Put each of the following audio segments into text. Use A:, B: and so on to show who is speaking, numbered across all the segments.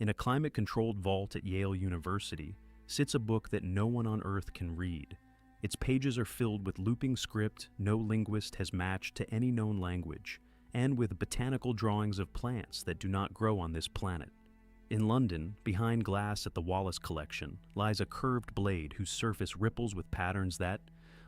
A: In a climate-controlled vault at Yale University sits a book that no one on Earth can read. Its pages are filled with looping script no linguist has matched to any known language, and with botanical drawings of plants that do not grow on this planet. In London, behind glass at the Wallace Collection, lies a curved blade whose surface ripples with patterns that,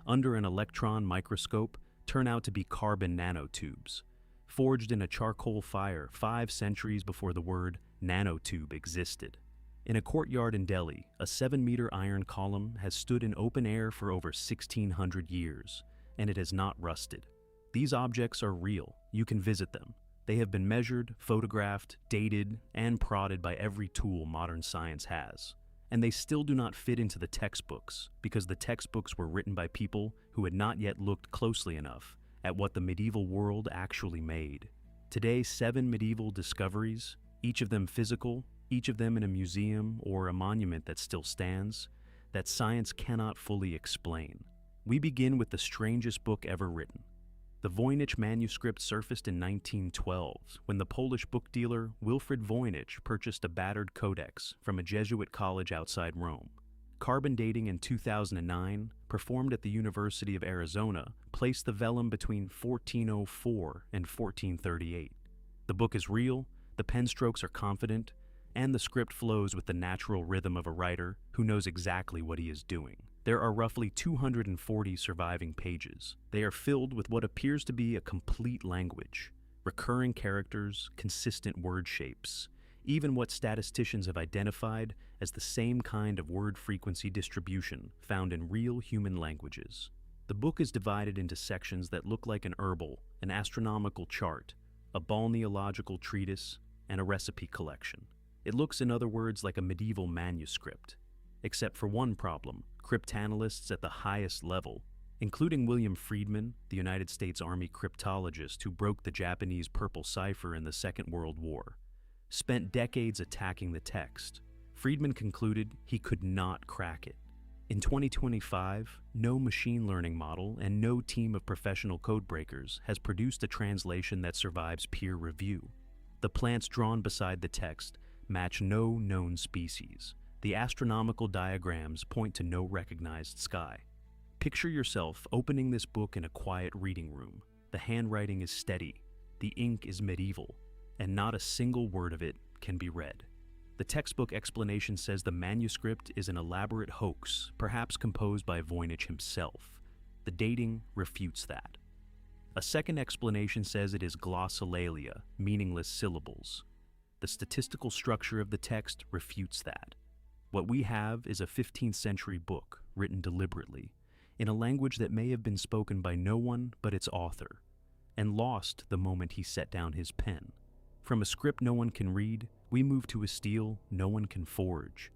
A: under an electron microscope, turn out to be carbon nanotubes, forged in a charcoal fire 5 centuries before the word nanotube existed. In a courtyard in Delhi, a 7-meter iron column has stood in open air for over 1,600 years, and it has not rusted. These objects are real. You can visit them. They have been measured, photographed, dated, and prodded by every tool modern science has. And they still do not fit into the textbooks, because the textbooks were written by people who had not yet looked closely enough at what the medieval world actually made. Today, 7 medieval discoveries, each of them physical, each of them in a museum or a monument that still stands, that science cannot fully explain. We begin with the strangest book ever written. The Voynich manuscript surfaced in 1912 when the Polish book dealer Wilfrid Voynich purchased a battered codex from a Jesuit college outside Rome. Carbon dating in 2009, performed at the University of Arizona, placed the vellum between 1404 and 1438. The book is real, the pen strokes are confident, and the script flows with the natural rhythm of a writer who knows exactly what he is doing. There are roughly 240 surviving pages. They are filled with what appears to be a complete language, recurring characters, consistent word shapes, even what statisticians have identified as the same kind of word frequency distribution found in real human languages. The book is divided into sections that look like an herbal, an astronomical chart, a balneological treatise, and a recipe collection. It looks, in other words, like a medieval manuscript. Except for one problem: cryptanalysts at the highest level, including William Friedman, the United States Army cryptologist who broke the Japanese purple cipher in the Second World War, spent decades attacking the text. Friedman concluded he could not crack it. In 2025, no machine learning model and no team of professional codebreakers has produced a translation that survives peer review. The plants drawn beside the text match no known species. The astronomical diagrams point to no recognized sky. Picture yourself opening this book in a quiet reading room. The handwriting is steady, the ink is medieval, and not a single word of it can be read. The textbook explanation says the manuscript is an elaborate hoax, perhaps composed by Voynich himself. The dating refutes that. A second explanation says it is glossolalia, meaningless syllables. The statistical structure of the text refutes that. What we have is a 15th century book written deliberately, in a language that may have been spoken by no one but its author, and lost the moment he set down his pen. From a script no one can read, we move to a steel no one can forge.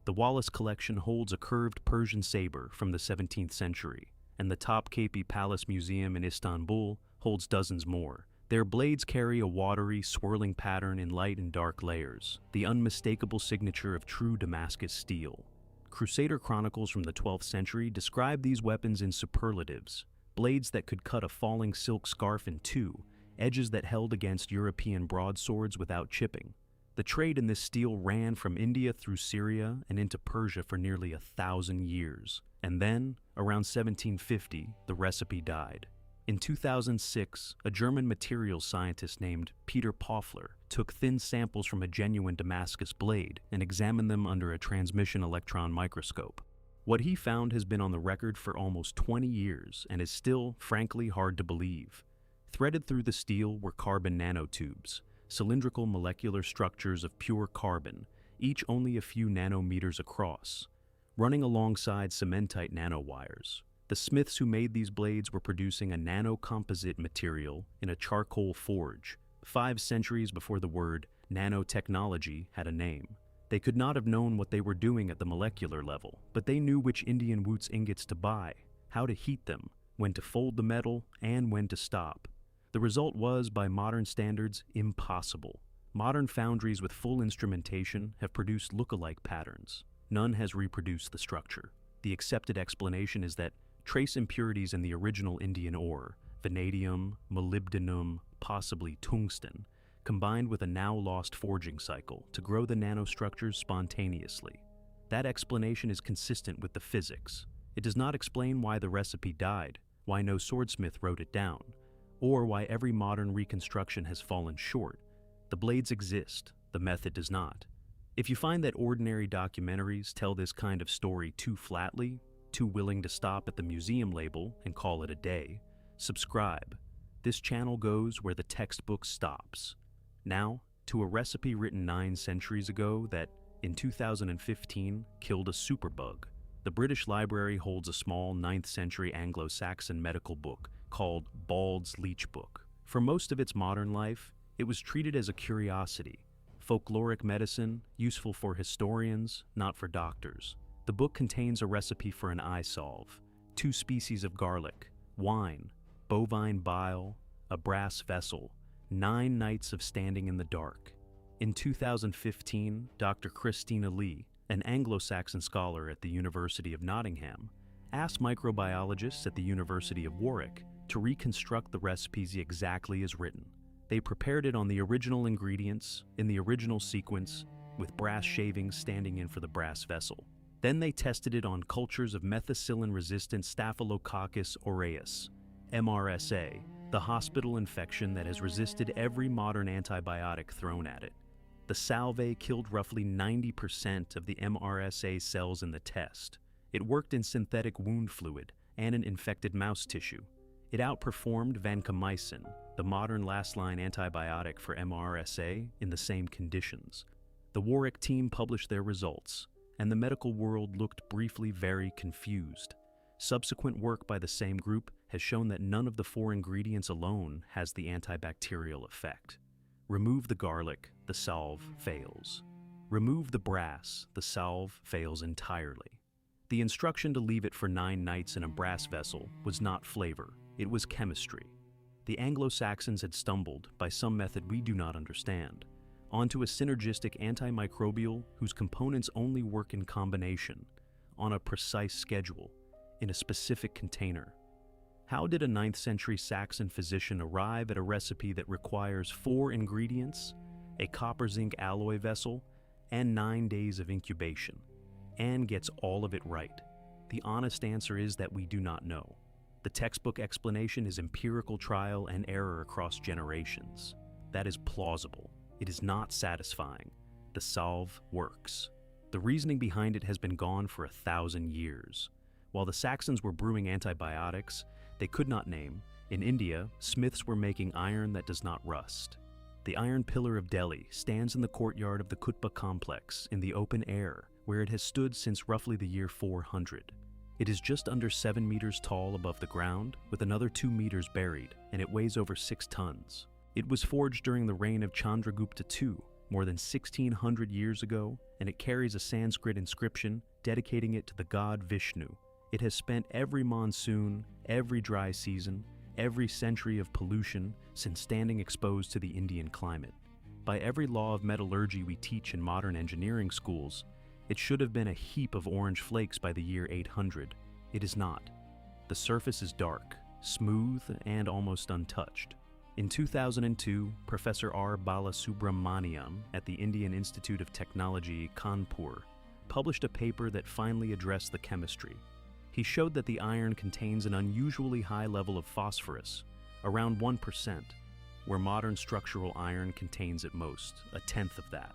A: The Wallace Collection holds a curved Persian saber from the 17th century, and the Topkapi Palace Museum in Istanbul holds dozens more. Their blades carry a watery, swirling pattern in light and dark layers, the unmistakable signature of true Damascus steel. Crusader chronicles from the 12th century describe these weapons in superlatives: blades that could cut a falling silk scarf in two, edges that held against European broadswords without chipping. The trade in this steel ran from India through Syria and into Persia for nearly 1,000 years. And then, around 1750, the recipe died. In 2006, a German materials scientist named Peter Pofler took thin samples from a genuine Damascus blade and examined them under a transmission electron microscope. What he found has been on the record for almost 20 years and is still, frankly, hard to believe. Threaded through the steel were carbon nanotubes, cylindrical molecular structures of pure carbon, each only a few nanometers across, running alongside cementite nanowires. The smiths who made these blades were producing a nanocomposite material in a charcoal forge, 5 centuries before the word nanotechnology had a name. They could not have known what they were doing at the molecular level, but they knew which Indian Woods ingots to buy, how to heat them, when to fold the metal, and when to stop. The result was, by modern standards, impossible. Modern foundries with full instrumentation have produced look-alike patterns. None has reproduced the structure. The accepted explanation is that trace impurities in the original Indian ore, vanadium, molybdenum, possibly tungsten, combined with a now-lost forging cycle to grow the nanostructures spontaneously. That explanation is consistent with the physics. It does not explain why the recipe died, why no swordsmith wrote it down, or why every modern reconstruction has fallen short. The blades exist, the method does not. If you find that ordinary documentaries tell this kind of story too flatly, too willing to stop at the museum label and call it a day, subscribe. This channel goes where the textbook stops. Now, to a recipe written 9 centuries ago that, in 2015, killed a superbug. The British Library holds a small 9th century Anglo-Saxon medical book called Bald's Leechbook. For most of its modern life, it was treated as a curiosity, folkloric medicine, useful for historians, not for doctors. The book contains a recipe for an eye salve, 2 species of garlic, wine, bovine bile, a brass vessel, 9 nights of standing in the dark. In 2015, Dr. Christina Lee, an Anglo-Saxon scholar at the University of Nottingham, asked microbiologists at the University of Warwick to reconstruct the recipes exactly as written. They prepared it on the original ingredients, in the original sequence, with brass shavings standing in for the brass vessel. Then they tested it on cultures of methicillin-resistant Staphylococcus aureus, MRSA, the hospital infection that has resisted every modern antibiotic thrown at it. The salve killed roughly 90% of the MRSA cells in the test. It worked in synthetic wound fluid and in infected mouse tissue. It outperformed vancomycin, the modern last-line antibiotic for MRSA, in the same conditions. The Warwick team published their results, and the medical world looked briefly very confused. Subsequent work by the same group has shown that none of the 4 ingredients alone has the antibacterial effect. Remove the garlic, the salve fails. Remove the brass, the salve fails entirely. The instruction to leave it for 9 nights in a brass vessel was not flavor, it was chemistry. The Anglo-Saxons had stumbled, by some method we do not understand, onto a synergistic antimicrobial whose components only work in combination, on a precise schedule, in a specific container. How did a 9th century Saxon physician arrive at a recipe that requires 4 ingredients, a copper-zinc alloy vessel, and 9 days of incubation, and gets all of it right? The honest answer is that we do not know. The textbook explanation is empirical trial and error across generations. That is plausible. It is not satisfying. The salve works. The reasoning behind it has been gone for 1,000 years. While the Saxons were brewing antibiotics they could not name, in India, smiths were making iron that does not rust. The Iron Pillar of Delhi stands in the courtyard of the Qutb complex in the open air, where it has stood since roughly the year 400. It is just under 7 meters tall above the ground, with another 2 meters buried, and it weighs over 6 tons. It was forged during the reign of Chandragupta II, more than 1,600 years ago, and it carries a Sanskrit inscription dedicating it to the god Vishnu. It has spent every monsoon, every dry season, every century of pollution since standing exposed to the Indian climate. By every law of metallurgy we teach in modern engineering schools, it should have been a heap of orange flakes by the year 800. It is not. The surface is dark, smooth, and almost untouched. In 2002, Professor R. Balasubramaniam at the Indian Institute of Technology, Kanpur, published a paper that finally addressed the chemistry. He showed that the iron contains an unusually high level of phosphorus, around 1%, where modern structural iron contains at most 1/10 of that.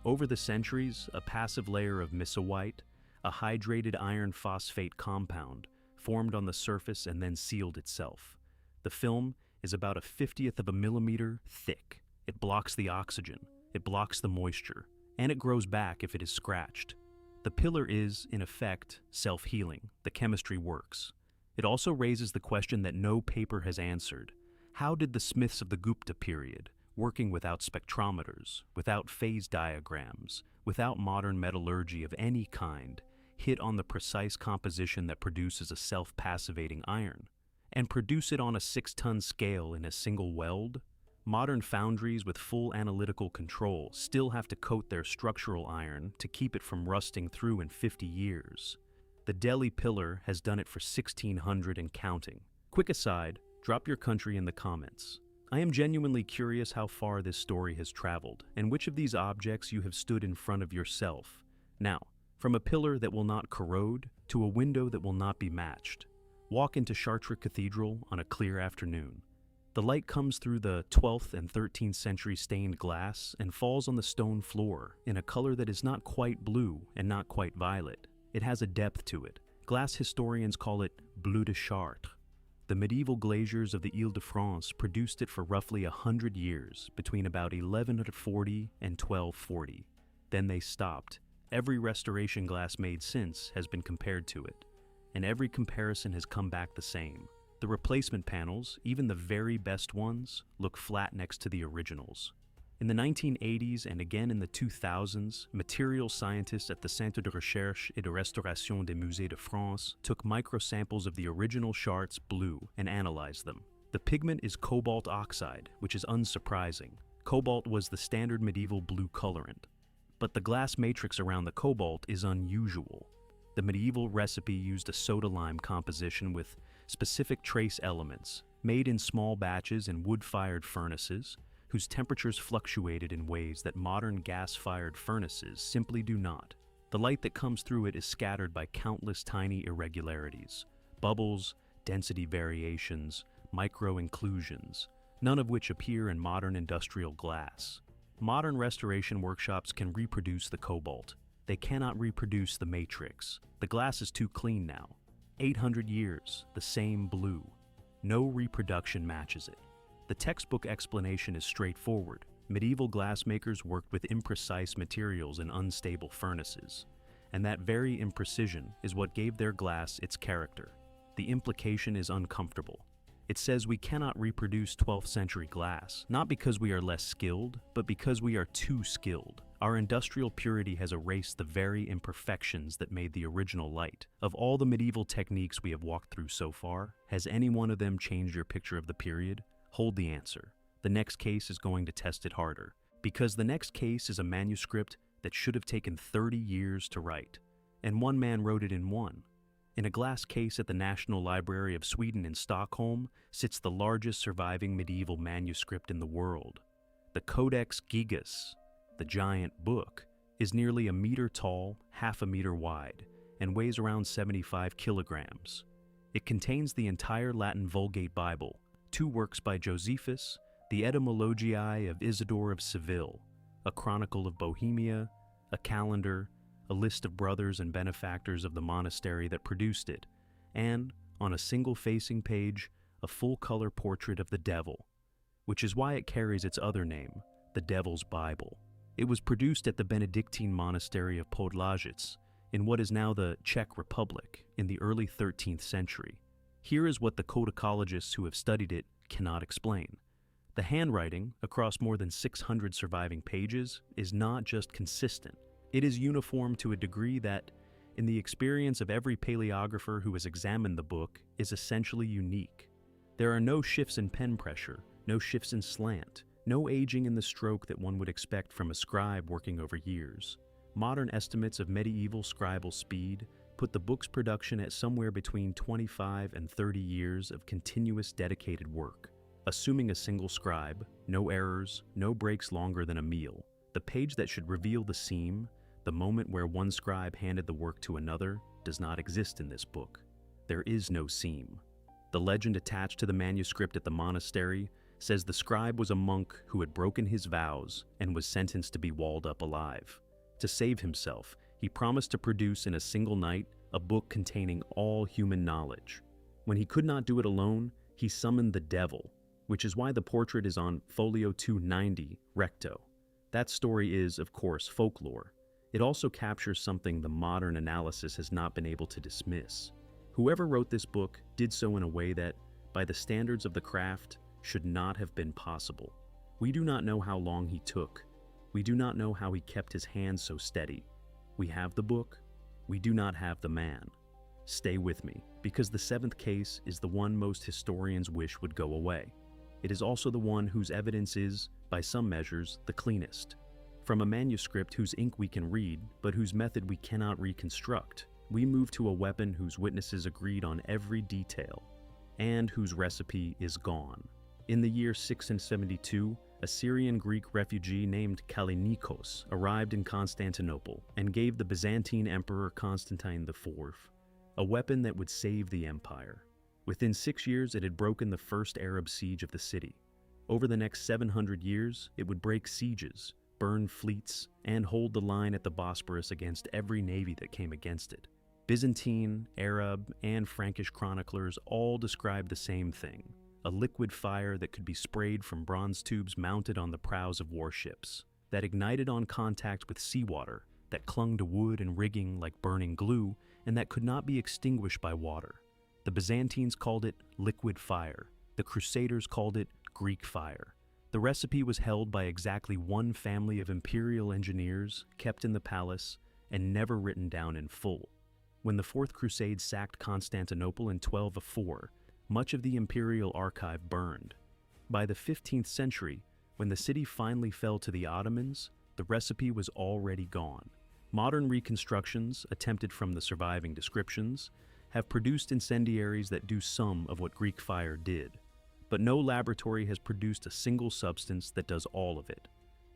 A: Over the centuries, a passive layer of misawite, a hydrated iron phosphate compound, formed on the surface and then sealed itself. The film is about 1/50th of a millimeter thick. It blocks the oxygen, it blocks the moisture, and it grows back if it is scratched. The pillar is, in effect, self-healing. The chemistry works. It also raises the question that no paper has answered. How did the smiths of the Gupta period, working without spectrometers, without phase diagrams, without modern metallurgy of any kind, hit on the precise composition that produces a self-passivating iron, and produce it on a 6-ton scale in a single weld? Modern foundries with full analytical control still have to coat their structural iron to keep it from rusting through in 50 years. The Delhi pillar has done it for 1,600 and counting. Quick aside, drop your country in the comments. I am genuinely curious how far this story has traveled, and which of these objects you have stood in front of yourself. Now, from a pillar that will not corrode to a window that will not be matched, walk into Chartres Cathedral on a clear afternoon. The light comes through the 12th and 13th century stained glass and falls on the stone floor in a color that is not quite blue and not quite violet. It has a depth to it. Glass historians call it bleu de Chartres. The medieval glaziers of the Ile-de-France produced it for roughly 100 years, between about 1140 and 1240. Then they stopped. Every restoration glass made since has been compared to it, and every comparison has come back the same. The replacement panels, even the very best ones, look flat next to the originals. In the 1980s and again in the 2000s, material scientists at the Centre de Recherche et de Restauration des Musées de France took microsamples of the original Chartres blue and analyzed them. The pigment is cobalt oxide, which is unsurprising. Cobalt was the standard medieval blue colorant. But the glass matrix around the cobalt is unusual. The medieval recipe used a soda-lime composition with specific trace elements, made in small batches in wood-fired furnaces, whose temperatures fluctuated in ways that modern gas-fired furnaces simply do not. The light that comes through it is scattered by countless tiny irregularities, bubbles, density variations, micro-inclusions, none of which appear in modern industrial glass. Modern restoration workshops can reproduce the cobalt. They cannot reproduce the matrix. The glass is too clean now. 800 years, the same blue. No reproduction matches it. The textbook explanation is straightforward. Medieval glassmakers worked with imprecise materials in unstable furnaces, and that very imprecision is what gave their glass its character. The implication is uncomfortable. It says we cannot reproduce 12th century glass, not because we are less skilled, but because we are too skilled. Our industrial purity has erased the very imperfections that made the original light. Of all the medieval techniques we have walked through so far, has any one of them changed your picture of the period? Hold the answer. The next case is going to test it harder, because the next case is a manuscript that should have taken 30 years to write, and one man wrote it in one. In a glass case at the National Library of Sweden in Stockholm sits the largest surviving medieval manuscript in the world. The Codex Gigas, the giant book, is nearly a meter tall, half a meter wide, and weighs around 75 kilograms. It contains the entire Latin Vulgate Bible, 2 works by Josephus, the Etymologiae of Isidore of Seville, a chronicle of Bohemia, a calendar, a list of brothers and benefactors of the monastery that produced it, and, on a single facing page, a full-color portrait of the devil, which is why it carries its other name, the Devil's Bible. It was produced at the Benedictine monastery of Podlajic, in what is now the Czech Republic, in the early 13th century. Here is what the codicologists who have studied it cannot explain. The handwriting, across more than 600 surviving pages, is not just consistent. It is uniform to a degree that, in the experience of every paleographer who has examined the book, is essentially unique. There are no shifts in pen pressure, no shifts in slant, no aging in the stroke that one would expect from a scribe working over years. Modern estimates of medieval scribal speed put the book's production at somewhere between 25 and 30 years of continuous dedicated work. Assuming a single scribe, no errors, no breaks longer than a meal, the page that should reveal the seam, the moment where one scribe handed the work to another, does not exist in this book. There is no seam. The legend attached to the manuscript at the monastery says the scribe was a monk who had broken his vows and was sentenced to be walled up alive. To save himself, he promised to produce in a single night a book containing all human knowledge. When he could not do it alone, he summoned the devil, which is why the portrait is on folio 290 recto. That story is, of course, folklore. It also captures something the modern analysis has not been able to dismiss. Whoever wrote this book did so in a way that, by the standards of the craft, should not have been possible. We do not know how long he took. We do not know how he kept his hands so steady. We have the book. We do not have the man. Stay with me, because the 7th case is the one most historians wish would go away. It is also the one whose evidence is, by some measures, the cleanest. From a manuscript whose ink we can read, but whose method we cannot reconstruct, we move to a weapon whose witnesses agreed on every detail, and whose recipe is gone. In the year 672, a Syrian-Greek refugee named Kallinikos arrived in Constantinople and gave the Byzantine Emperor Constantine IV a weapon that would save the empire. Within 6 years, it had broken the first Arab siege of the city. Over the next 700 years, it would break sieges, burn fleets, and hold the line at the Bosporus against every navy that came against it. Byzantine, Arab, and Frankish chroniclers all describe the same thing: a liquid fire that could be sprayed from bronze tubes mounted on the prows of warships, that ignited on contact with seawater, that clung to wood and rigging like burning glue, and that could not be extinguished by water. The Byzantines called it liquid fire. The Crusaders called it Greek fire. The recipe was held by exactly one family of imperial engineers, kept in the palace, and never written down in full. When the Fourth Crusade sacked Constantinople in 1204, much of the imperial archive burned. By the 15th century, when the city finally fell to the Ottomans, the recipe was already gone. Modern reconstructions, attempted from the surviving descriptions, have produced incendiaries that do some of what Greek fire did. But no laboratory has produced a single substance that does all of it,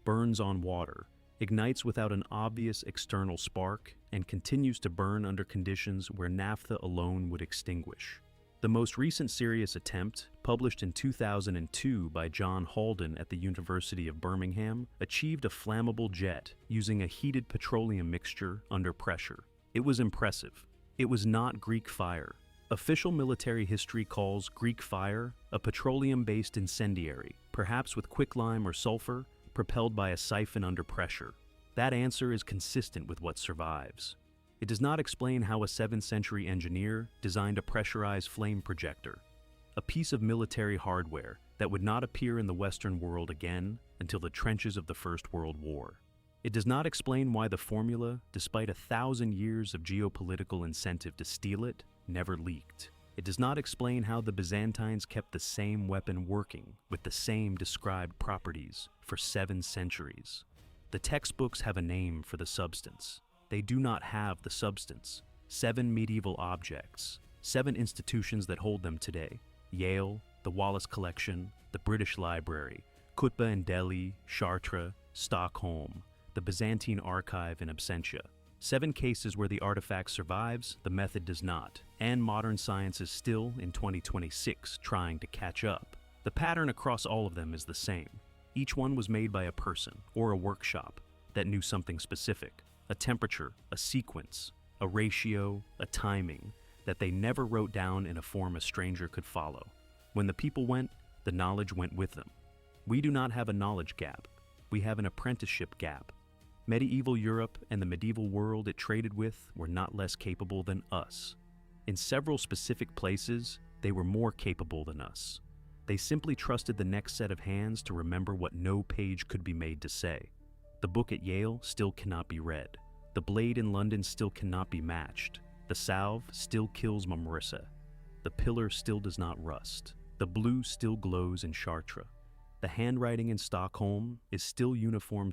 A: burns on water, ignites without an obvious external spark, and continues to burn under conditions where naphtha alone would extinguish. The most recent serious attempt, published in 2002 by John Halden at the University of Birmingham, achieved a flammable jet using a heated petroleum mixture under pressure. It was impressive. It was not Greek fire. Official military history calls Greek fire a petroleum-based incendiary, perhaps with quicklime or sulfur, propelled by a siphon under pressure. That answer is consistent with what survives. It does not explain how a 7th century engineer designed a pressurized flame projector, a piece of military hardware that would not appear in the Western world again until the trenches of the First World War. It does not explain why the formula, despite 1,000 years of geopolitical incentive to steal it, never leaked. It does not explain how the Byzantines kept the same weapon working with the same described properties for 7 centuries. The textbooks have a name for the substance. They do not have the substance. 7 medieval objects, 7 institutions that hold them today: Yale, the Wallace Collection, the British Library, Qutb in Delhi, Chartres, Stockholm, the Byzantine Archive in absentia. 7 cases where the artifact survives, the method does not, and modern science is still, in 2026, trying to catch up. The pattern across all of them is the same. Each one was made by a person, or a workshop, that knew something specific: a temperature, a sequence, a ratio, a timing, that they never wrote down in a form a stranger could follow. When the people went, the knowledge went with them. We do not have a knowledge gap. We have an apprenticeship gap. Medieval Europe and the medieval world it traded with were not less capable than us. In several specific places, they were more capable than us. They simply trusted the next set of hands to remember what no page could be made to say. The book at Yale still cannot be read. The blade in London still cannot be matched. The salve still kills Marmorissa. The pillar still does not rust. The blue still glows in Chartres. The handwriting in Stockholm is still uniform to